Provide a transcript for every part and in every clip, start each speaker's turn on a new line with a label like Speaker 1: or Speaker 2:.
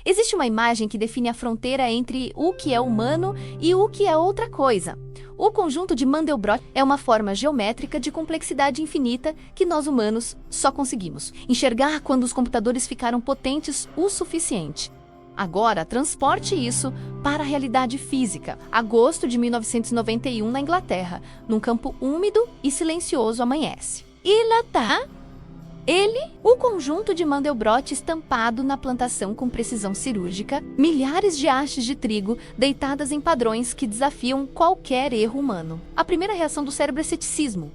Speaker 1: Existe uma imagem que define a fronteira entre o que é humano e o que é outra coisa. O conjunto de Mandelbrot é uma forma geométrica de complexidade infinita que nós humanos só conseguimos enxergar quando os computadores ficaram potentes o suficiente. Agora, transporte isso para a realidade física. Agosto de 1991, na Inglaterra, num campo úmido e silencioso amanhece. E lá tá o conjunto de Mandelbrot estampado na plantação com precisão cirúrgica, milhares de hastes de trigo deitadas em padrões que desafiam qualquer erro humano. A primeira reação do cérebro é ceticismo.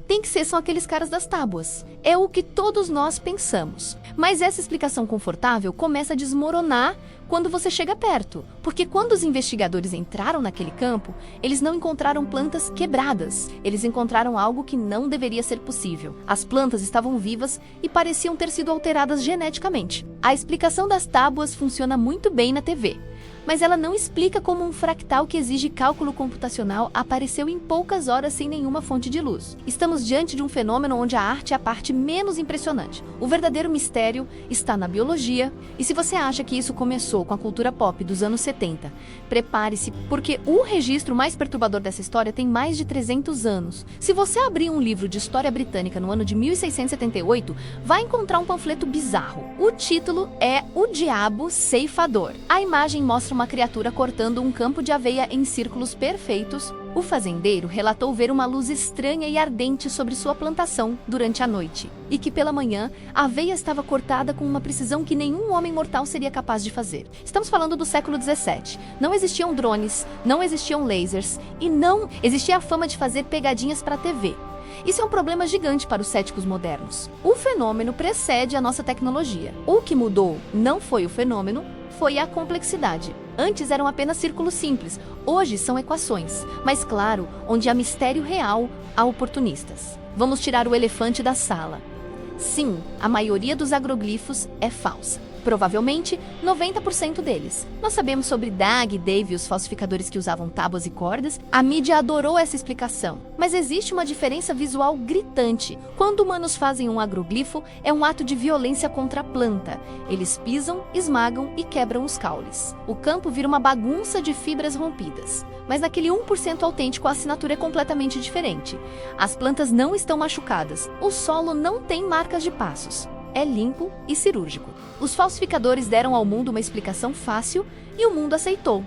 Speaker 1: Tem que ser são aqueles caras das tábuas. É o que todos nós pensamos. Mas essa explicação confortável começa a desmoronar quando você chega perto. Porque quando os investigadores entraram naquele campo, eles não encontraram plantas quebradas. Eles encontraram algo que não deveria ser possível. As plantas estavam vivas e pareciam ter sido alteradas geneticamente. A explicação das tábuas funciona muito bem na TV. Mas ela não explica como um fractal que exige cálculo computacional apareceu em poucas horas sem nenhuma fonte de luz. Estamos diante de um fenômeno onde a arte é a parte menos impressionante. O verdadeiro mistério está na biologia, e se você acha que isso começou com a cultura pop dos anos 70, prepare-se, porque o registro mais perturbador dessa história tem mais de 300 anos. Se você abrir um livro de história britânica no ano de 1678, vai encontrar um panfleto bizarro. O título é O Diabo Ceifador. A imagem mostra uma criatura cortando um campo de aveia em círculos perfeitos. O fazendeiro relatou ver uma luz estranha e ardente sobre sua plantação durante a noite, e que pela manhã a aveia estava cortada com uma precisão que nenhum homem mortal seria capaz de fazer. Estamos falando do século 17. Não existiam drones, não existiam lasers e não existia a fama de fazer pegadinhas para a TV. Isso é um problema gigante para os céticos modernos. O fenômeno precede a nossa tecnologia. O que mudou não foi o fenômeno, foi a complexidade. Antes eram apenas círculos simples, hoje são equações. Mas claro, onde há mistério real, há oportunistas. Vamos tirar o elefante da sala. Sim, a maioria dos agroglifos é falsa. Provavelmente 90% deles. Nós sabemos sobre Dag e Dave, os falsificadores que usavam tábuas e cordas. A mídia adorou essa explicação. Mas existe uma diferença visual gritante. Quando humanos fazem um agroglifo, é um ato de violência contra a planta. Eles pisam, esmagam e quebram os caules. O campo vira uma bagunça de fibras rompidas. Mas naquele 1% autêntico, a assinatura é completamente diferente. As plantas não estão machucadas. O solo não tem marcas de passos. É limpo e cirúrgico. Os falsificadores deram ao mundo uma explicação fácil e o mundo aceitou.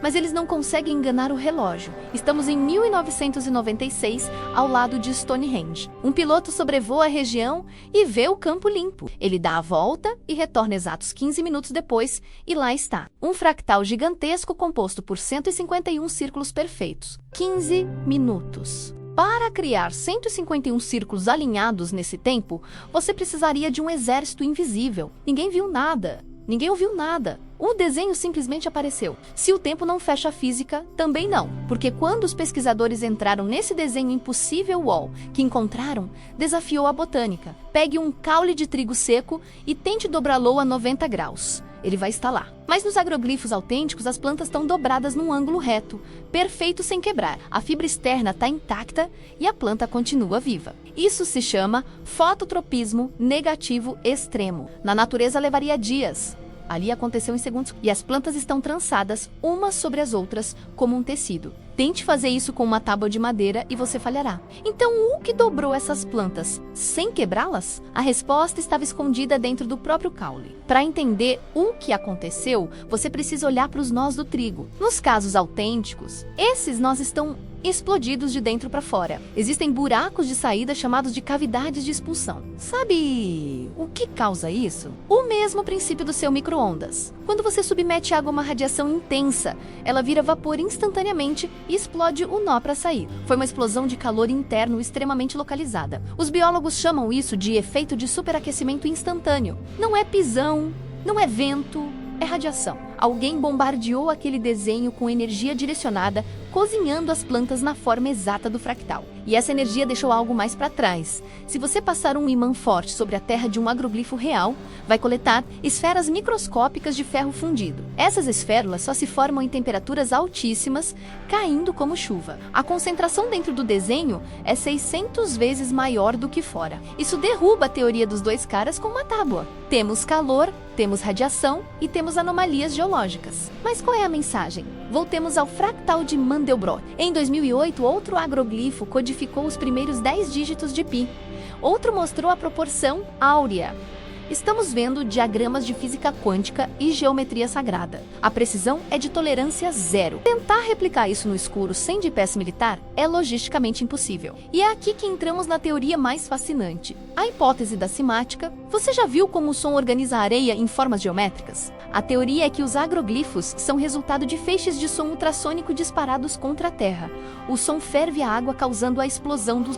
Speaker 1: Mas eles não conseguem enganar o relógio. Estamos em 1996, ao lado de Stonehenge. Um piloto sobrevoa a região e vê o campo limpo. Ele dá a volta e retorna exatos 15 minutos depois, e lá está. Um fractal gigantesco composto por 151 círculos perfeitos. 15 minutos. Para criar 151 círculos alinhados nesse tempo, você precisaria de um exército invisível. Ninguém viu nada. Ninguém ouviu nada. O desenho simplesmente apareceu. Se o tempo não fecha a física, também não. Porque quando os pesquisadores entraram nesse desenho impossível wall que encontraram, desafiou a botânica. Pegue um caule de trigo seco e tente dobrá-lo a 90 graus. Ele vai estar lá. Mas nos agroglifos autênticos, as plantas estão dobradas num ângulo reto, perfeito sem quebrar. A fibra externa está intacta e a planta continua viva. Isso se chama fototropismo negativo extremo. Na natureza levaria dias. Ali aconteceu em segundos e as plantas estão trançadas umas sobre as outras como um tecido. Tente fazer isso com uma tábua de madeira e você falhará. Então, o que dobrou essas plantas sem quebrá-las? A resposta estava escondida dentro do próprio caule. Para entender o que aconteceu, você precisa olhar para os nós do trigo. Nos casos autênticos, esses nós estão explodidos de dentro para fora. Existem buracos de saída chamados de cavidades de expulsão. Sabe o que causa isso? O mesmo princípio do seu micro-ondas. Quando você submete água a uma radiação intensa, ela vira vapor instantaneamente e explode o nó para sair. Foi uma explosão de calor interno extremamente localizada. Os biólogos chamam isso de efeito de superaquecimento instantâneo. Não é pisão, não é vento, é radiação. Alguém bombardeou aquele desenho com energia direcionada, cozinhando as plantas na forma exata do fractal. E essa energia deixou algo mais para trás. Se você passar um ímã forte sobre a terra de um agroglifo real, vai coletar esferas microscópicas de ferro fundido. Essas esférulas só se formam em temperaturas altíssimas, caindo como chuva. A concentração dentro do desenho é 600 vezes maior do que fora. Isso derruba a teoria dos dois caras com uma tábua. Temos calor, temos radiação e temos anomalias geológicas. Mas qual é a mensagem? Voltemos ao fractal de Mandelbrot. Em 2008, outro agroglifo codificou os primeiros 10 dígitos de π. Outro mostrou a proporção áurea. Estamos vendo diagramas de física quântica e geometria sagrada. A precisão é de tolerância zero. Tentar replicar isso no escuro sem GPS militar é logisticamente impossível. E é aqui que entramos na teoria mais fascinante, a hipótese da cimática. Você já viu como o som organiza a areia em formas geométricas? A teoria é que os agroglifos são resultado de feixes de som ultrassônico disparados contra a Terra. O som ferve a água, causando a explosão do...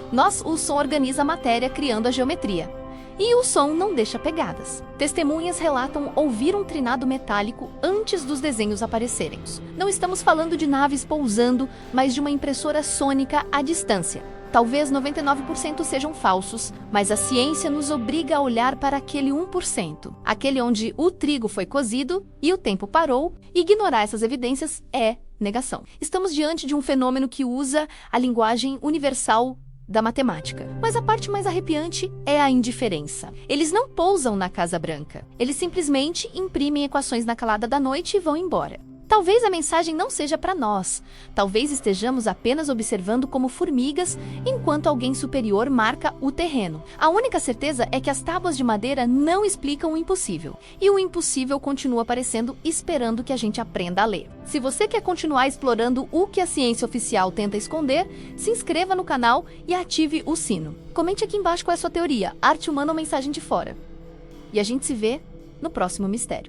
Speaker 1: O som organiza a matéria, criando a geometria. E o som não deixa pegadas. Testemunhas relatam ouvir um trinado metálico antes dos desenhos aparecerem. Não estamos falando de naves pousando, mas de uma impressora sônica à distância. Talvez 99% sejam falsos, mas a ciência nos obriga a olhar para aquele 1%. Aquele onde o trigo foi cozido e o tempo parou. Ignorar essas evidências é negação. Estamos diante de um fenômeno que usa a linguagem universal da matemática. Mas a parte mais arrepiante é a indiferença. Eles não pousam na Casa Branca. Eles simplesmente imprimem equações na calada da noite e vão embora. Talvez a mensagem não seja para nós. Talvez estejamos apenas observando como formigas, enquanto alguém superior marca o terreno. A única certeza é que as tábuas de madeira não explicam o impossível. E o impossível continua aparecendo, esperando que a gente aprenda a ler. Se você quer continuar explorando o que a ciência oficial tenta esconder, se inscreva no canal e ative o sino. Comente aqui embaixo qual é a sua teoria, arte humana ou mensagem de fora. E a gente se vê no próximo mistério.